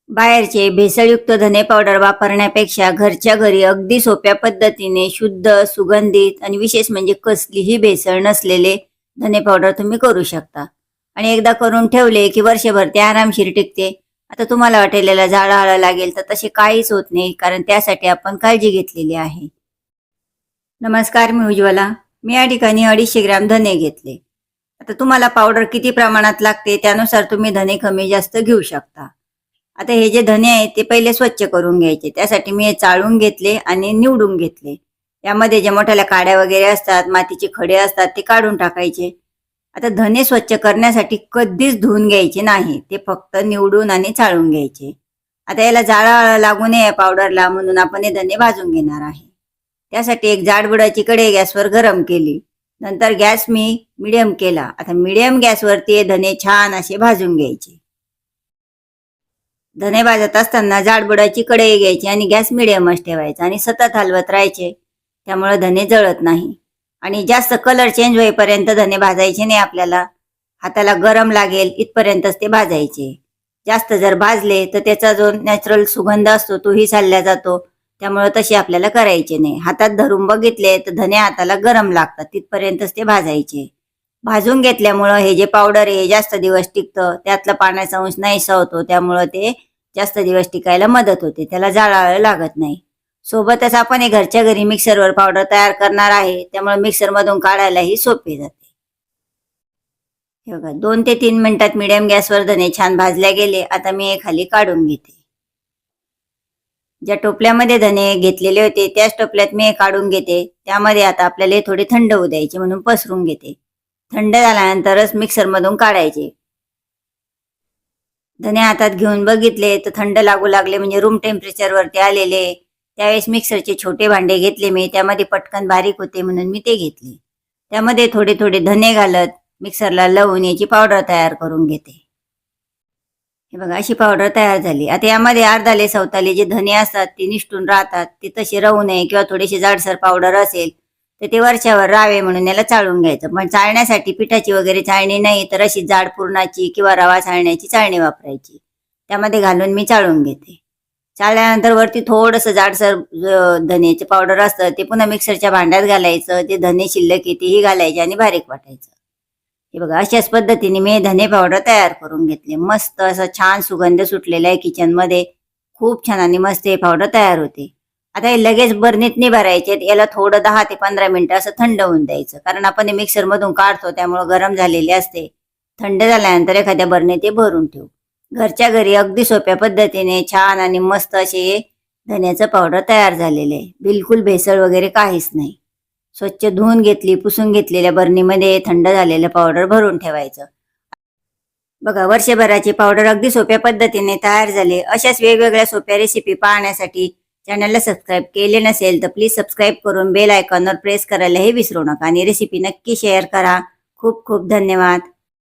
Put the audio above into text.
बाहेरचे भेसळयुक्त धने पावडर वापरण्यापेक्षा घरच्या घरी अगदी सोप्या पद्धतीने शुद्ध, सुगंधित आणि विशेष म्हणजे कसलीही भेसळ नसलेले धने पावडर तुम्ही करू शकता. आणि एकदा करून ठेवले की वर्षभर ते आरामशीर टिकते. आता तुम्हाला वाटेल याला जाळं लागेल, तर तसे काहीच होत नाही, कारण त्यासाठी आपण काळजी घेतलेली आहे. नमस्कार, मी उज्ज्वला. मी या ठिकाणी 250 ग्रॅम धने घेतले. आता तुम्हाला पावडर किती प्रमाणात लागते त्यानुसार तुम्ही धने कमी जास्त घेऊ शकता. आता हे जे धने आहेत ते पहिले स्वच्छ करून घ्यायचे. त्यासाठी मी हे चाळून घेतले आणि निवडून घेतले. यामध्ये जे मोठ्याल्या काड्या वगैरे असतात, मातीचे खडे असतात, ते काढून टाकायचे. आता धने स्वच्छ करण्यासाठी कधीच धुवून घ्यायचे नाही, ते फक्त निवडून आणि चाळून घ्यायचे. आता याला जाळा लागू नये पावडरला, म्हणून आपण हे धने भाजून घेणार आहे. त्यासाठी एक जाडबुडाची कढई गॅसवर गरम केली. नंतर गॅस मी मिडियम केला. आता मिडियम गॅसवरती हे धने छान असे भाजून घ्यायचे. धने भाजत असताना जाडबुडाची कढई घ्यायची आणि गॅस मिडियमच ठेवायचा आणि सतत हलवत राहायचे, त्यामुळे धने जळत नाही. आणि जास्त कलर चेंज होईपर्यंत धने भाजायचे नाही. आपल्याला हाताला गरम लागेल इथपर्यंतच ते भाजायचे. जास्त जर भाजले तर त्याचा जो नॅचरल सुगंध असतो तोही चालला जातो, त्यामुळे तसे आपल्याला करायचे नाही. हातात धरून बघितले तर धने हाताला गरम लागतात, तिथपर्यंतच ते भाजायचे. भाजून घेतल्यामुळं हे जे पावडर आहे जास्त दिवस टिकतं, त्यातला पाण्याचा अंश नाहीसा होतो, त्यामुळं ते जास्त दिवस टिकायला मदत होते, त्याला जाळावं लागत नाही. सोबतच आपण हे घरच्या घरी मिक्सरवर पावडर तयार करणार आहे, त्यामुळे मिक्सरमधून काढायलाही सोपे जाते. हे बघा, 2 ते 3 मिनिटात मिडियम गॅसवर धने छान भाजल्या गेले. आता मी हे खाली काढून घेते. ज्या टोपल्यामध्ये धने घेतलेले होते त्याच टोपल्यात मी हे काढून घेते. त्यामध्ये आता आपल्याला थोडे थंड होऊ द्यायचे, म्हणून पसरून घेते. थंड झाल्यानंतरच मिक्सरमधून काढायचे. धने हातात घेऊन बघितले तर थंड लागू लागले, म्हणजे रूम टेम्परेचरवरती आलेले. त्यावेळेस मिक्सरचे छोटे भांडे घेतले मी, त्यामध्ये पटकन बारीक होते म्हणून मी ते घेतले. त्यामध्ये थोडे थोडे धने घालत मिक्सरला लावून याची पावडर तयार करून घेते. हे बघा, अशी पावडर तयार झाली. आता यामध्ये अर्धाले सवताले जे धने असतात ते निष्ठून राहतात, ते तसे राहू नये किंवा थोडीशी जाडसर पावडर असेल तर ते वरच्यावर राहावे म्हणून याला चाळून घ्यायचं. पण चाळण्यासाठी पिठाची वगैरे चाळणी नाही, तर अशी जाड पुरणाची किंवा रवा चाळण्याची चाळणी वापरायची. त्यामध्ये घालून मी चाळून घेते. चाळल्यानंतर वरती थोडंसं जाडसर धनेचे पावडर असतं ते पुन्हा मिक्सरच्या भांड्यात घालायचं. ते धने शिल्लक येतेही घालायचे आणि बारीक वाटायचं. हे बघा, अशाच पद्धतीने मी धने पावडर तयार करून घेतले. मस्त असं छान सुगंध सुटलेला आहे किचनमध्ये. खूप छान आणि मस्त हे पावडर तयार होते. आता हे लगेच बरणीत नाही भरायचे, याला थोडं 10 ते 15 मिनिटं असं थंड होऊन द्यायचं, कारण आपण हे मिक्सरमधून काढतो त्यामुळे गरम झालेले असते. थंड झाल्यानंतर एखाद्या बरणीत ते भरून ठेवू. घरच्या घरी अगदी सोप्या पद्धतीने छान आणि मस्त असे धन्याचं पावडर तयार झालेले आहे. बिलकुल भेसळ वगैरे काहीच नाही. स्वच्छ धुवून घेतली, पुसून घेतलेल्या बरणीमध्ये थंड झालेलं पावडर भरून ठेवायचं. बघा, वर्षभराची पावडर अगदी सोप्या पद्धतीने तयार झाली. अशाच वेगवेगळ्या सोप्या रेसिपी पाहण्यासाठी चॅनलला सबस्क्राईब केले नसेल तर प्लीज सबस्क्राईब करून बेल आयकॉनवर प्रेस करायलाही विसरू नका आणि रेसिपी नक्की शेअर करा. खूप खूप धन्यवाद.